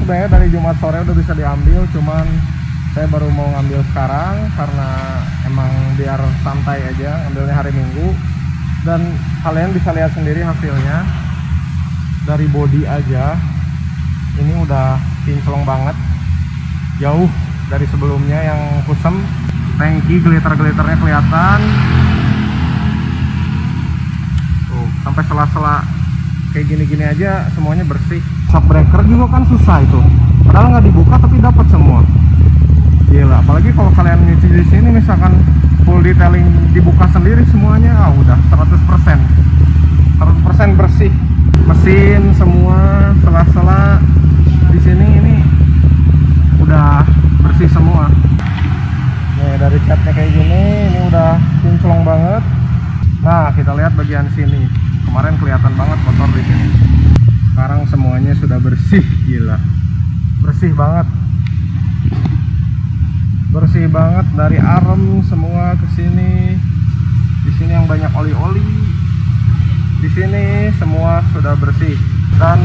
sebenarnya dari Jumat sore udah bisa diambil, cuman saya baru mau ngambil sekarang karena emang biar santai aja, ambilnya hari Minggu. Dan kalian bisa lihat sendiri hasilnya. Dari bodi aja ini udah kinclong banget, jauh dari sebelumnya yang kusem. Tangki glitter-glitternya kelihatan tuh, sampai sela-sela kayak gini-gini aja semuanya bersih. Shock breaker juga kan susah itu, padahal nggak dibuka tapi dapat semua. Gila, apalagi kalau kalian nyuci di sini misalkan full detailing dibuka sendiri semuanya, udah 100% bersih. Mesin semua sela-sela di sini ini udah bersih semua. Nih dari catnya kayak gini, ini udah kinclong banget. Nah, kita lihat bagian sini. Kemarin kelihatan banget kotor di sini. Sekarang semuanya sudah bersih, gila. Bersih banget. Bersih banget dari arem semua ke sini. Di sini yang banyak oli-oli. Di sini semua sudah bersih. Dan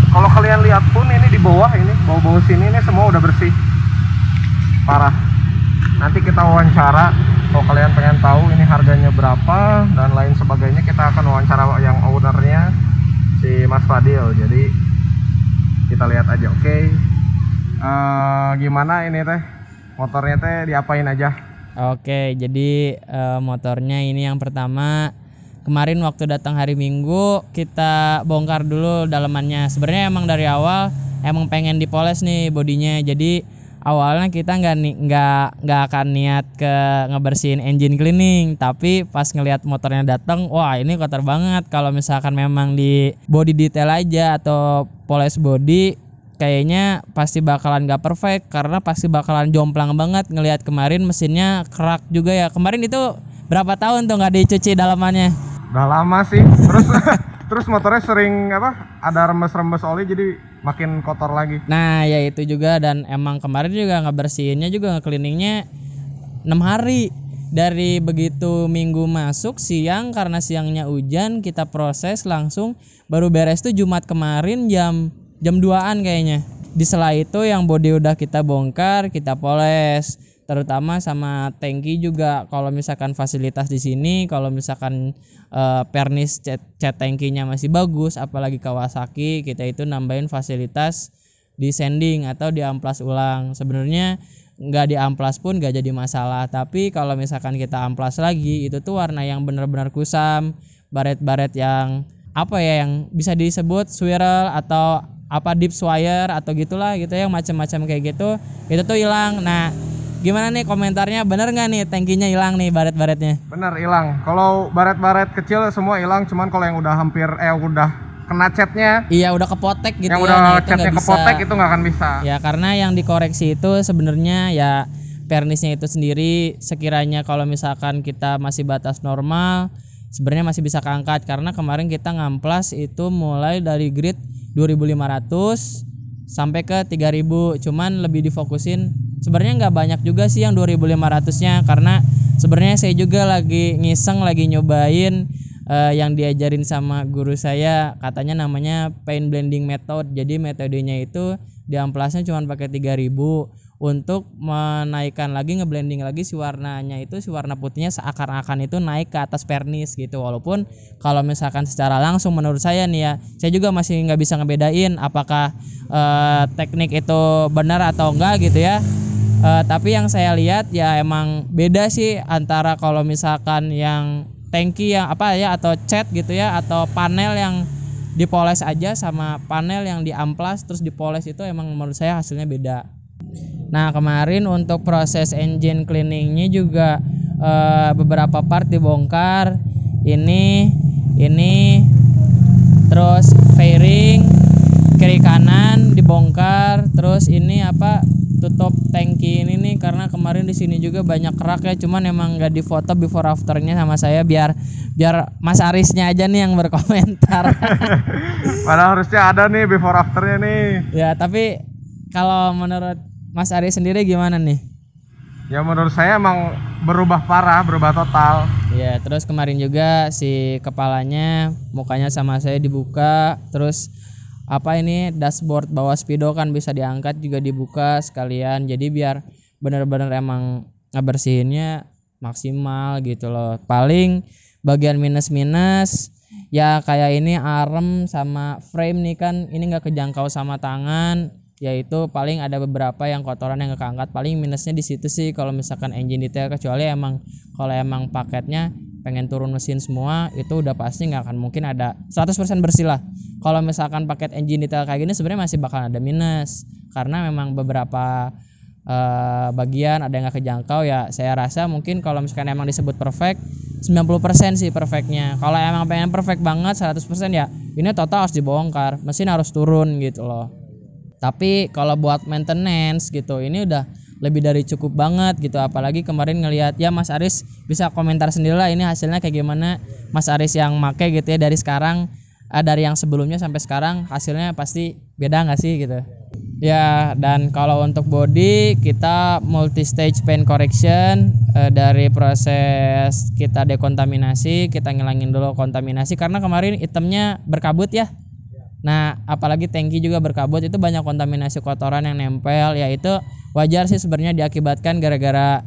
kalau kalian lihat pun ini di bawah ini, bawah-bawah sini ini semua udah bersih. Parah. Nanti kita wawancara, kalau kalian pengen tahu ini harganya berapa dan lain sebagainya, kita akan wawancara yang ownernya, si Mas Fadil. Jadi kita lihat aja, oke? Gimana ini teh? Motornya teh diapain aja? Oke, jadi motornya ini yang pertama kemarin waktu datang hari Minggu kita bongkar dulu dalamannya. Sebenarnya emang dari awal emang pengen dipoles nih bodinya. Jadi awalnya kita nggak akan niat ke ngebersihin engine cleaning, tapi pas ngelihat motornya datang, wah ini kotor banget. Kalau misalkan memang di body detail aja atau poles body, kayaknya pasti bakalan gak perfect, karena pasti bakalan jomplang banget. Ngelihat kemarin mesinnya kerak juga ya. Kemarin itu berapa tahun tuh nggak dicuci dalamannya? Udah lama sih. Terus motornya sering ada rembes-rembes oli, jadi makin kotor lagi. Nah ya itu juga. Dan emang kemarin juga ngebersihinnya juga nge-cleaningnya 6 hari. Dari begitu Minggu masuk siang, karena siangnya hujan, kita proses langsung. Baru beres tuh Jumat kemarin jam 2-an kayaknya. Di sela itu yang bodi udah kita bongkar, kita poles. Terutama sama tangki juga. Kalau misalkan fasilitas di sini, kalau misalkan pernis cat tangkinya masih bagus, apalagi Kawasaki, kita itu nambahin fasilitas di sanding atau di amplas ulang. Sebenarnya nggak di amplas pun nggak jadi masalah, tapi kalau misalkan kita amplas lagi, itu tuh warna yang benar-benar kusam, baret-baret yang yang bisa disebut swirl atau deep wire atau gitulah gitu ya, macam-macam kayak gitu, itu tuh hilang. Nah gimana nih komentarnya, bener nggak nih tangkinya hilang nih baret-baretnya? Bener, hilang. Kalau baret-baret kecil semua hilang, cuman kalau yang udah hampir udah kena catnya, iya udah kepotek gitu, yang ya. udah Nah, catnya kepotek itu nggak akan bisa. Ya karena yang dikoreksi itu sebenarnya ya pernisnya itu sendiri. Sekiranya kalau misalkan kita masih batas normal, sebenarnya masih bisa keangkat, karena kemarin kita ngamplas itu mulai dari grid 2.500 sampai ke 3.000, cuman lebih difokusin. Sebenarnya nggak banyak juga sih yang 2.500-nya, karena sebenarnya saya juga lagi ngiseng, lagi nyobain yang diajarin sama guru saya, katanya namanya paint blending method. Jadi metodenya itu diamplasnya cuma pakai 3.000 untuk menaikkan lagi, ngeblending lagi si warnanya itu, si warna putihnya seakan-akan itu naik ke atas pernis gitu. Walaupun kalau misalkan secara langsung menurut saya nih ya, saya juga masih nggak bisa ngebedain apakah teknik itu benar atau enggak gitu ya. Tapi yang saya lihat ya emang beda sih antara kalau misalkan yang tangki yang atau cat gitu ya, atau panel yang dipoles aja sama panel yang diamplas terus dipoles, itu emang menurut saya hasilnya beda. Nah kemarin untuk proses engine cleaningnya juga beberapa part dibongkar. Ini terus fairing kiri kanan dibongkar. Terus ini tutup tangki ini nih, karena kemarin di sini juga banyak kerak ya, cuman emang nggak difoto before afternya sama saya, biar Mas Arisnya aja nih yang berkomentar. Padahal harusnya ada nih before afternya nih. Ya tapi kalau menurut Mas Aris sendiri gimana nih? Ya menurut saya emang berubah parah, berubah total. Ya terus kemarin juga si kepalanya, mukanya sama saya dibuka, terus apa ini dashboard bawah speedo kan bisa diangkat juga dibuka sekalian, jadi biar bener-bener emang ngebersihinnya maksimal gitu loh. Paling bagian minus-minus ya kayak ini arm sama frame nih kan ini nggak kejangkau sama tangan, yaitu paling ada beberapa yang kotoran yang nggak keangkat, paling minusnya di situ sih kalau misalkan engine detail, kecuali emang kalau emang paketnya pengen turun mesin semua itu udah pasti nggak akan mungkin ada 100% bersih lah. Kalau misalkan paket engine detail kayak gini sebenarnya masih bakal ada minus karena memang beberapa bagian ada yang nggak kejangkau ya. Saya rasa mungkin kalau misalkan emang disebut perfect 90% sih perfectnya. Kalau emang pengen perfect banget 100% ya ini total harus dibongkar, mesin harus turun gitu loh. Tapi kalau buat maintenance gitu ini udah lebih dari cukup banget gitu. Apalagi kemarin ngelihat ya Mas Aris bisa komentar sendiri lah ini hasilnya kayak gimana Mas Aris yang make gitu ya, dari sekarang dari yang sebelumnya sampai sekarang hasilnya pasti beda nggak sih gitu ya. Dan kalau untuk body kita multi stage paint correction, dari proses kita dekontaminasi, kita ngilangin dulu kontaminasi karena kemarin itemnya berkabut ya. Nah apalagi tangki juga berkabut, itu banyak kontaminasi kotoran yang nempel ya. Itu wajar sih sebenarnya diakibatkan gara-gara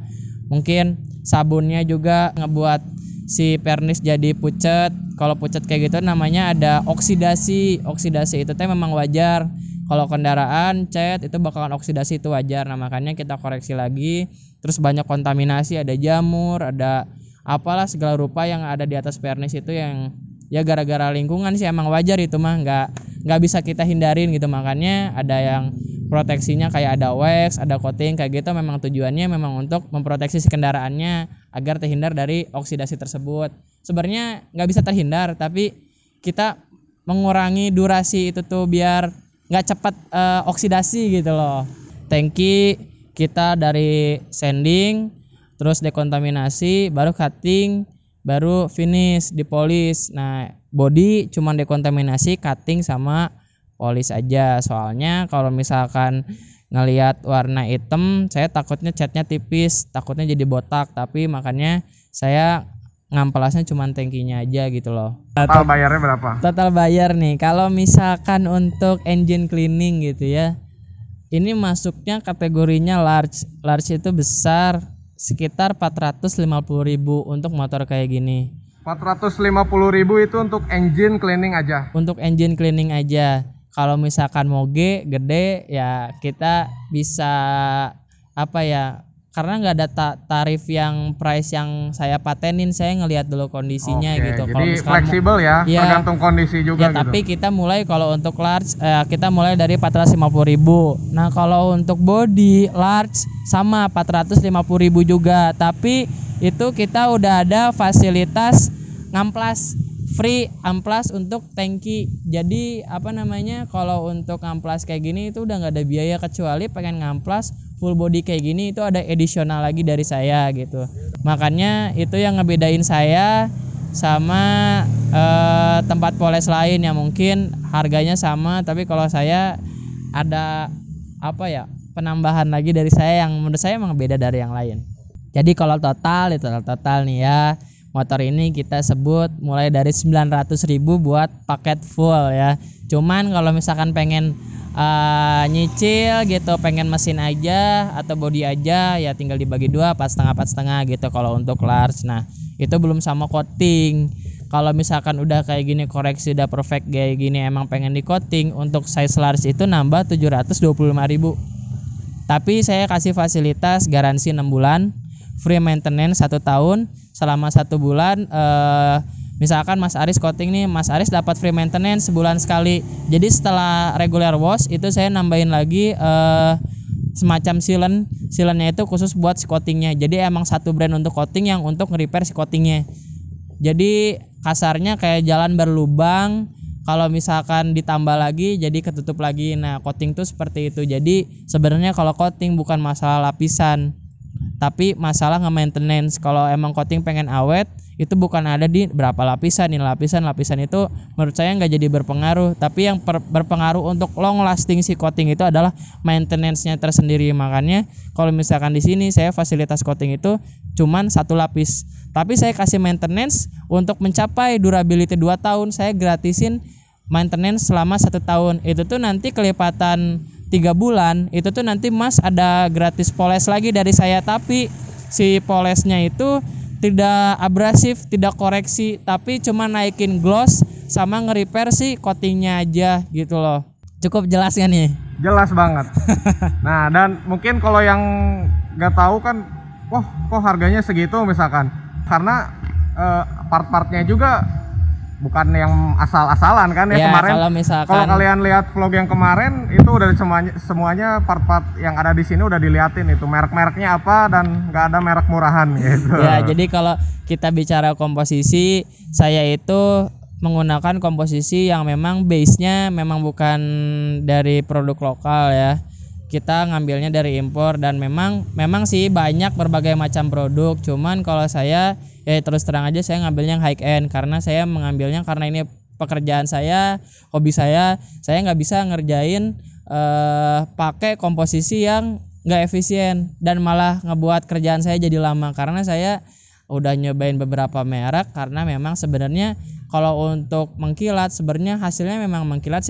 mungkin sabunnya juga ngebuat si pernis jadi pucet. Kalau pucet kayak gitu namanya ada oksidasi. Oksidasi itu teh memang wajar. Kalau kendaraan cat itu bakalan oksidasi, itu wajar. Nah makanya kita koreksi lagi. Terus banyak kontaminasi, ada jamur, ada apalah segala rupa yang ada di atas pernis itu yang ya gara-gara lingkungan sih, emang wajar itu mah, nggak bisa kita hindarin gitu. Makanya ada yang proteksinya kayak ada wax, ada coating kayak gitu, memang tujuannya memang untuk memproteksi si kendaraannya agar terhindar dari oksidasi tersebut. Sebenarnya nggak bisa terhindar, tapi kita mengurangi durasi itu tuh biar nggak cepat oksidasi gitu loh. Tangki kita dari sanding, terus dekontaminasi, baru cutting, baru finish dipolis. Nah body cuma dekontaminasi, cutting sama polis aja. Soalnya kalau misalkan ngelihat warna hitam saya takutnya catnya tipis, takutnya jadi botak. Tapi makanya saya ngamplasnya cuma tangkinya aja gitu loh. Total bayarnya berapa? Total bayar nih kalau misalkan untuk engine cleaning gitu ya, ini masuknya kategorinya large. Large itu besar, sekitar 450.000 untuk motor kayak gini. 450.000 itu untuk engine cleaning aja. Untuk engine cleaning aja. Kalau misalkan moge gede ya kita bisa apa ya? Karena nggak ada tarif yang price yang saya patenin, saya ngelihat dulu kondisinya gitu. Jadi fleksibel ya, tergantung kondisi juga. Ya, gitu. Tapi kita mulai kalau untuk large kita mulai dari 450.000. Nah kalau untuk body large sama 450.000 juga. Tapi itu kita udah ada fasilitas ngamplas, free amplas untuk tangki. Jadi apa namanya, kalau untuk ngamplas kayak gini itu udah nggak ada biaya, kecuali pengen ngamplas full body kayak gini itu ada additional lagi dari saya gitu. Makanya itu yang ngebedain saya sama tempat poles lain yang mungkin harganya sama, tapi kalau saya ada apa ya, penambahan lagi dari saya yang menurut saya emang beda dari yang lain. Jadi kalau total nih ya, motor ini kita sebut mulai dari 900.000 buat paket full ya. Cuman kalau misalkan pengen nyicil gitu, pengen mesin aja atau body aja ya tinggal dibagi dua, 4,5 gitu kalau untuk large. Nah itu belum sama coating. Kalau misalkan udah kayak gini koreksi udah perfect kayak gini, emang pengen di coating, untuk size large itu nambah 725.000. Tapi saya kasih fasilitas garansi 6 bulan, free maintenance 1 tahun. Selama 1 bulan misalkan Mas Aris coating nih, Mas Aris dapat free maintenance sebulan sekali. Jadi setelah regular wash itu saya nambahin lagi semacam sealant-nya itu khusus buat si coatingnya. Jadi emang satu brand untuk coating yang untuk nge-repair si coatingnya. Jadi kasarnya kayak jalan berlubang, kalau misalkan ditambah lagi jadi ketutup lagi. Nah coating tuh seperti itu. Jadi sebenarnya kalau coating bukan masalah lapisan, tapi masalah nge-maintenance. Kalau emang coating pengen awet, itu bukan ada di berapa lapisan. Ini lapisan itu menurut saya nggak jadi berpengaruh. Tapi yang berpengaruh untuk long lasting si coating itu adalah maintenance-nya tersendiri. Makanya kalau misalkan di sini saya fasilitas coating itu cuman 1 lapis, tapi saya kasih maintenance untuk mencapai durability 2 tahun. Saya gratisin maintenance selama 1 tahun. Itu tuh nanti kelipatan 3 bulan, itu tuh nanti Mas ada gratis poles lagi dari saya, tapi si polesnya itu tidak abrasif, tidak koreksi, tapi cuma naikin gloss sama nge-repair si coatingnya aja gitu loh. Cukup jelas kan nih? Jelas banget. Nah, dan mungkin kalau yang nggak tahu kan, wah kok harganya segitu misalkan, karena part-partnya juga bukan yang asal-asalan kan ya, kemarin. Kalau kalian lihat vlog yang kemarin itu udah semuanya part-part yang ada di sini udah diliatin itu merek-mereknya apa, dan nggak ada merek murahan gitu. Ya, jadi kalau kita bicara komposisi, saya itu menggunakan komposisi yang memang base-nya memang bukan dari produk lokal ya. Kita ngambilnya dari impor, dan memang sih banyak berbagai macam produk. Cuman kalau saya ya terus terang aja, saya ngambilnya yang high end karena saya mengambilnya karena ini pekerjaan saya, hobi saya nggak bisa ngerjain pakai komposisi yang nggak efisien dan malah ngebuat kerjaan saya jadi lama, karena saya udah nyobain beberapa merek. Karena memang sebenarnya kalau untuk mengkilat sebenarnya hasilnya memang mengkilat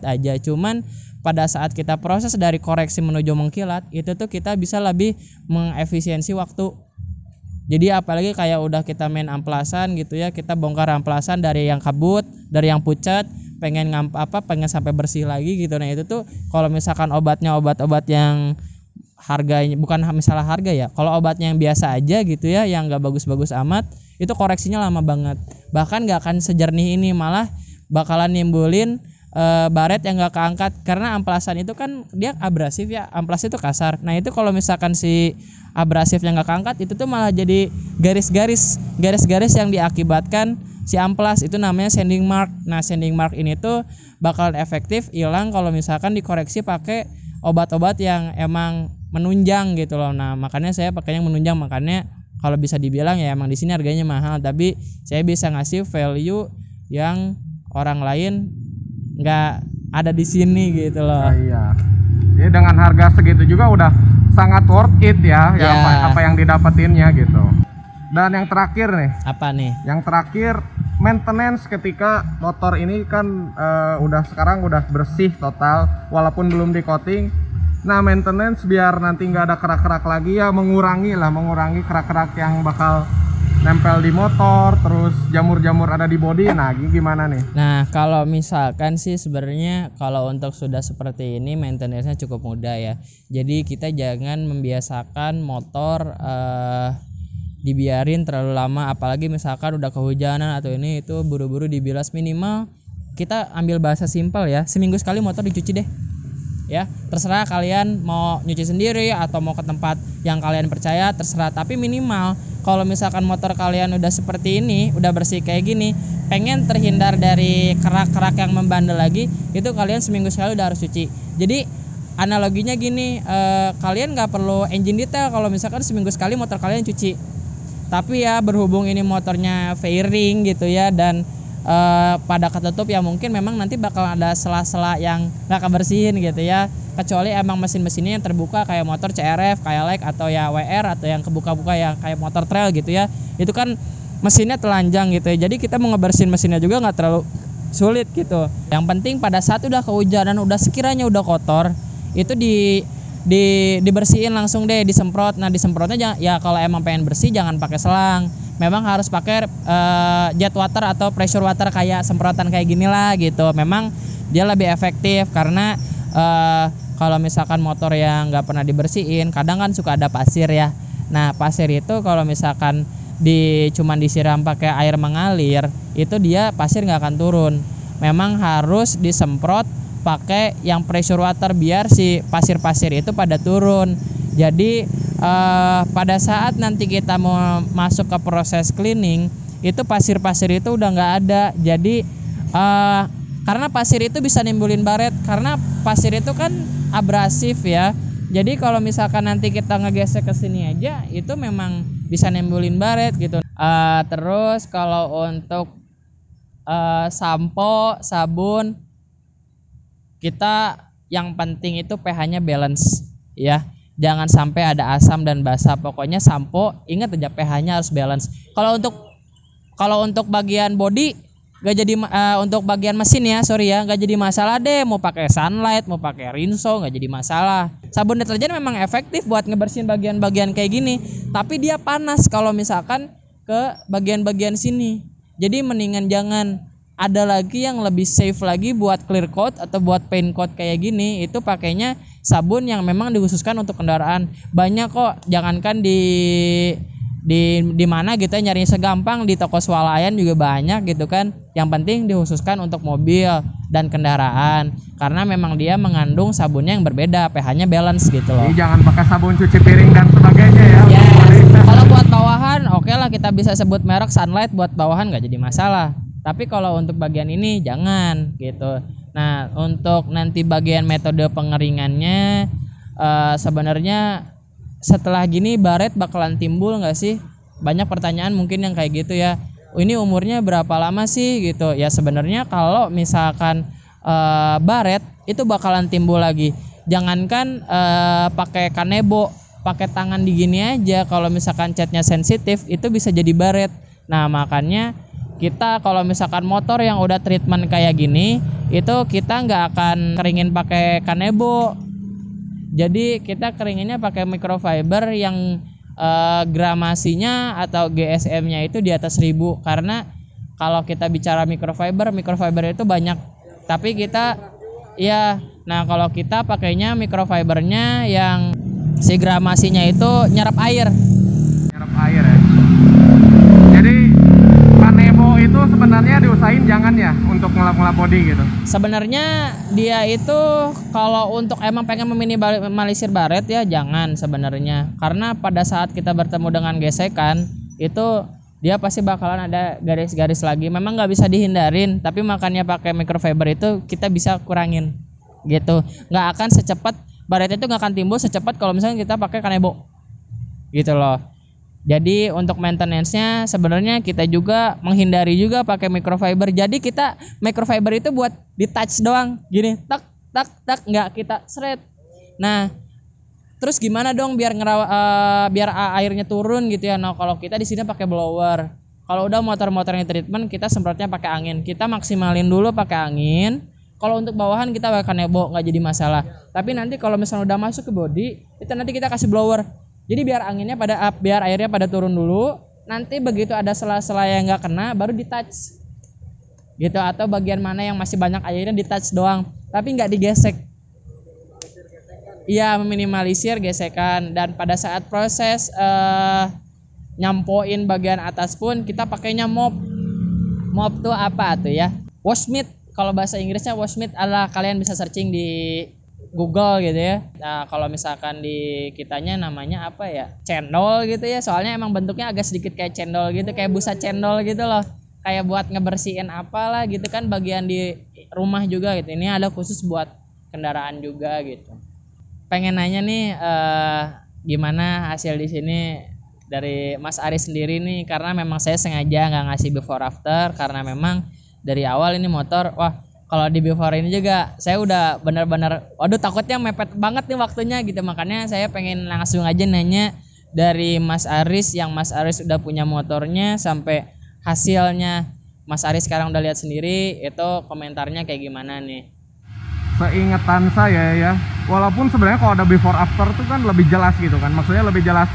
aja, cuman pada saat kita proses dari koreksi menuju mengkilat itu tuh kita bisa lebih mengefisiensi waktu. Jadi apalagi kayak udah kita main amplasan gitu ya, kita bongkar amplasan dari yang kabut, dari yang pucat, pengen sampai bersih lagi gitu. Nah itu tuh kalau misalkan obat-obat yang harganya bukan misalnya harga ya, kalau obatnya yang biasa aja gitu ya, yang nggak bagus-bagus amat, itu koreksinya lama banget, bahkan nggak akan sejernih ini, malah bakalan nimbulin baret yang nggak keangkat, karena amplasan itu kan dia abrasif ya, amplas itu kasar. Nah itu kalau misalkan si abrasif yang nggak keangkat itu tuh malah jadi garis-garis yang diakibatkan si amplas, itu namanya sanding mark. Nah sanding mark ini tuh bakalan efektif hilang kalau misalkan dikoreksi pakai obat-obat yang emang menunjang gitu loh. Nah makanya saya pakai yang menunjang, makanya kalau bisa dibilang ya emang di sini harganya mahal, tapi saya bisa ngasih value yang orang lain nggak ada di sini gitu loh. Iya. Jadi dengan harga segitu juga udah sangat worth it ya, apa yang didapetinnya gitu. Dan yang terakhir nih. Apa nih? Yang terakhir, maintenance ketika motor ini kan sekarang udah bersih total walaupun belum di coating. Nah maintenance biar nanti nggak ada kerak-kerak lagi ya, mengurangi kerak-kerak yang bakal nempel di motor, terus jamur-jamur ada di bodi. Nah gimana nih? Nah kalau misalkan sih sebenarnya kalau untuk sudah seperti ini maintenance-nya cukup mudah ya. Jadi kita jangan membiasakan motor dibiarin terlalu lama, apalagi misalkan udah kehujanan atau ini, itu buru-buru dibilas. Minimal kita ambil bahasa simpel ya, seminggu sekali motor dicuci deh ya. Terserah kalian mau nyuci sendiri atau mau ke tempat yang kalian percaya, terserah. Tapi minimal kalau misalkan motor kalian udah seperti ini, udah bersih kayak gini, pengen terhindar dari kerak-kerak yang membandel lagi, itu kalian seminggu sekali udah harus cuci. Jadi analoginya gini, kalian nggak perlu engine detail kalau misalkan seminggu sekali motor kalian cuci. Tapi ya berhubung ini motornya fairing gitu ya, dan pada ketutup ya, mungkin memang nanti bakal ada sela-sela yang nggak kebersihin gitu ya, kecuali emang mesin-mesinnya yang terbuka kayak motor CRF, kayak Like atau ya WR, atau yang kebuka-buka ya kayak motor trail gitu ya, itu kan mesinnya telanjang gitu ya, jadi kita mau ngebersihin mesinnya juga nggak terlalu sulit gitu. Yang penting pada saat udah kehujanan, udah sekiranya udah kotor, itu dibersihin langsung deh, disemprot. Nah disemprotnya ya kalau emang pengen bersih jangan pakai selang, memang harus pakai jet water atau pressure water, kayak semprotan kayak gini lah gitu. Memang dia lebih efektif karena kalau misalkan motor yang nggak pernah dibersihin, kadang kan suka ada pasir ya. Nah pasir itu kalau misalkan cuman disiram pakai air mengalir, itu dia pasir nggak akan turun. Memang harus disemprot pakai yang pressure water biar si pasir-pasir itu pada turun. Jadi pada saat nanti kita mau masuk ke proses cleaning, itu pasir-pasir itu udah nggak ada. Jadi karena pasir itu bisa nimbulin baret, karena pasir itu kan abrasif ya. Jadi kalau misalkan nanti kita ngegesek ke sini aja, itu memang bisa nimbulin baret gitu. Terus kalau untuk sampo, sabun, kita yang penting itu pH-nya balance ya. Jangan sampai ada asam dan basa. Pokoknya sampo ingat aja pH-nya harus balance. Kalau untuk bagian body nggak jadi untuk bagian mesin ya, sorry ya, nggak jadi masalah deh. Mau pakai Sunlight, mau pakai Rinso, nggak jadi masalah. Sabun deterjen memang efektif buat ngebersihin bagian-bagian kayak gini, tapi dia panas kalau misalkan ke bagian-bagian sini. Jadi mendingan jangan. Ada lagi yang lebih safe lagi buat clear coat atau buat paint coat kayak gini, itu pakainya sabun yang memang dikhususkan untuk kendaraan. Banyak kok, jangankan di mana gitu ya, nyari segampang di toko swalayan juga banyak gitu kan. Yang penting dikhususkan untuk mobil dan kendaraan, karena memang dia mengandung sabunnya yang berbeda, pH-nya balance gitu loh. Jadi jangan pakai sabun cuci piring dan sebagainya ya. Yes. Kalau buat bawahan oke lah, kita bisa sebut merek Sunlight, buat bawahan nggak jadi masalah. Tapi kalau untuk bagian ini jangan gitu. Nah, untuk nanti bagian metode pengeringannya sebenarnya setelah gini baret bakalan timbul nggak sih? Banyak pertanyaan mungkin yang kayak gitu ya. Ini umurnya berapa lama sih gitu? Ya sebenarnya kalau misalkan baret itu bakalan timbul lagi. Jangankan pakai kanebo, pakai tangan digini aja. Kalau misalkan catnya sensitif itu bisa jadi baret. Nah makanya kita kalau misalkan motor yang udah treatment kayak gini, itu kita nggak akan keringin pakai kanebo. Jadi kita keringinnya pakai microfiber yang gramasinya atau GSM-nya itu di atas 1000. Karena kalau kita bicara microfiber itu banyak. Tapi kita ya, nah kalau kita pakainya microfibernya yang si gramasinya itu nyerap air. Nyerap air ya. Jadi kanebo itu sebenarnya diusahain jangan ya untuk ngelap-ngelap body gitu. Sebenarnya dia itu kalau untuk emang pengen meminimalisir baret ya jangan sebenarnya, karena pada saat kita bertemu dengan gesekan itu dia pasti bakalan ada garis-garis lagi. Memang nggak bisa dihindarin, tapi makanya pakai microfiber itu kita bisa kurangin gitu. Nggak akan secepat baret itu nggak akan timbul secepat kalau misalnya kita pakai kanebo gitu loh. Jadi untuk maintenance-nya sebenarnya kita juga menghindari juga pakai microfiber. Jadi kita microfiber itu buat di touch doang, gini, tak tak tak, nggak kita seret. Nah, terus gimana dong biar biar airnya turun gitu ya? Nah, kalau kita di sini pakai blower. Kalau udah motor-motornya treatment, kita semprotnya pakai angin. Kita maksimalin dulu pakai angin. Kalau untuk bawahan kita pakai kanebo, nggak jadi masalah. Tapi nanti kalau misalnya udah masuk ke body, itu nanti kita kasih blower. Jadi biar anginnya biar airnya pada turun dulu. Nanti begitu ada sela-sela yang nggak kena, baru di touch gitu. Atau bagian mana yang masih banyak airnya di touch doang, tapi nggak digesek. Iya, meminimalisir gesekan. Dan pada saat proses nyampoin bagian atas pun kita pakainya mop. Mop tuh apa tuh ya? Wash mitt. Kalau bahasa Inggrisnya wash mitt adalah, kalian bisa searching di Google gitu ya. Nah kalau misalkan di kitanya namanya apa ya, cendol gitu ya, soalnya emang bentuknya agak sedikit kayak cendol gitu, kayak busa cendol gitu loh, kayak buat ngebersihin apalah gitu kan bagian di rumah juga gitu. Ini ada khusus buat kendaraan juga gitu. Pengen nanya nih gimana hasil di sini dari Mas Aris sendiri nih, karena memang saya sengaja nggak ngasih before after karena memang dari awal ini motor, wah kalau di before ini juga saya udah benar-benar waduh takutnya mepet banget nih waktunya gitu. Makanya saya pengen langsung aja nanya dari Mas Aris, yang Mas Aris udah punya motornya sampai hasilnya Mas Aris sekarang udah lihat sendiri, itu komentarnya kayak gimana nih? Seingatan saya ya, walaupun sebenarnya kalau ada before after tuh kan lebih jelas gitu kan. Maksudnya lebih jelas,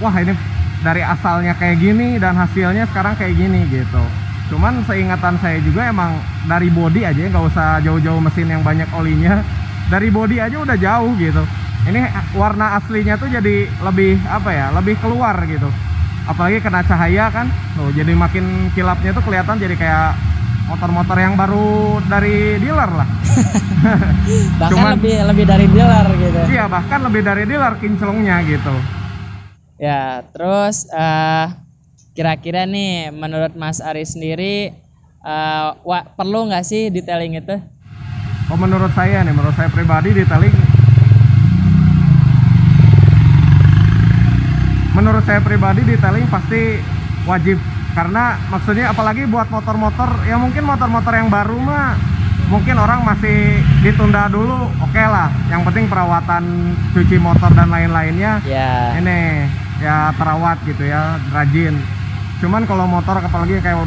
wah ini dari asalnya kayak gini dan hasilnya sekarang kayak gini gitu. Cuman seingatan saya juga emang dari body aja, nggak usah jauh-jauh mesin yang banyak olinya, dari body aja udah jauh gitu. Ini warna aslinya tuh jadi lebih apa ya, lebih keluar gitu. Apalagi kena cahaya kan, tuh jadi makin kilapnya tuh kelihatan, jadi kayak motor-motor yang baru dari dealer lah. Bahkan cuman, lebih dari dealer gitu. Iya, bahkan lebih dari dealer kinclongnya gitu. Ya, terus kira-kira nih menurut Mas Aris sendiri perlu nggak sih detailing itu? Oh menurut saya pribadi detailing, pasti wajib. Karena maksudnya apalagi buat motor-motor ya, mungkin motor-motor yang baru mah mungkin orang masih ditunda dulu, oke lah. Yang penting perawatan cuci motor dan lain-lainnya ini ya terawat gitu ya, rajin. Cuman kalau motor apalagi kayak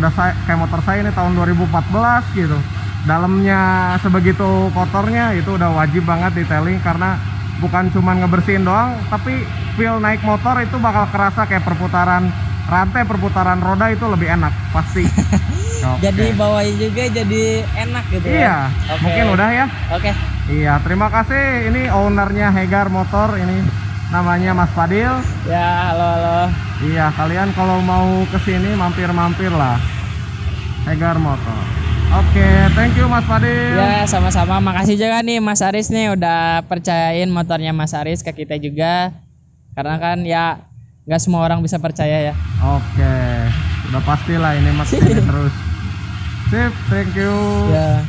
kayak motor saya ini tahun 2014 gitu, dalamnya sebegitu kotornya, itu udah wajib banget detailing, karena bukan cuman ngebersihin doang, tapi feel naik motor itu bakal kerasa kayak perputaran rantai, perputaran roda itu lebih enak pasti. Oke. Jadi bawain juga jadi enak gitu Iya, ya. Oke. mungkin udah ya. Oke. Iya, terima kasih. Ini ownernya Hegar Motor, ini namanya Mas Fadil. Ya, halo. Iya, kalian kalau mau kesini mampir-mampir lah, Hegar Motor. Oke, thank you Mas Fadil. Ya, sama-sama. Makasih juga nih Mas Aris nih udah percayain motornya Mas Aris ke kita juga. Karena kan ya nggak semua orang bisa percaya ya. Oke, udah pastilah ini Mas ini terus. Sip, thank you. Ya.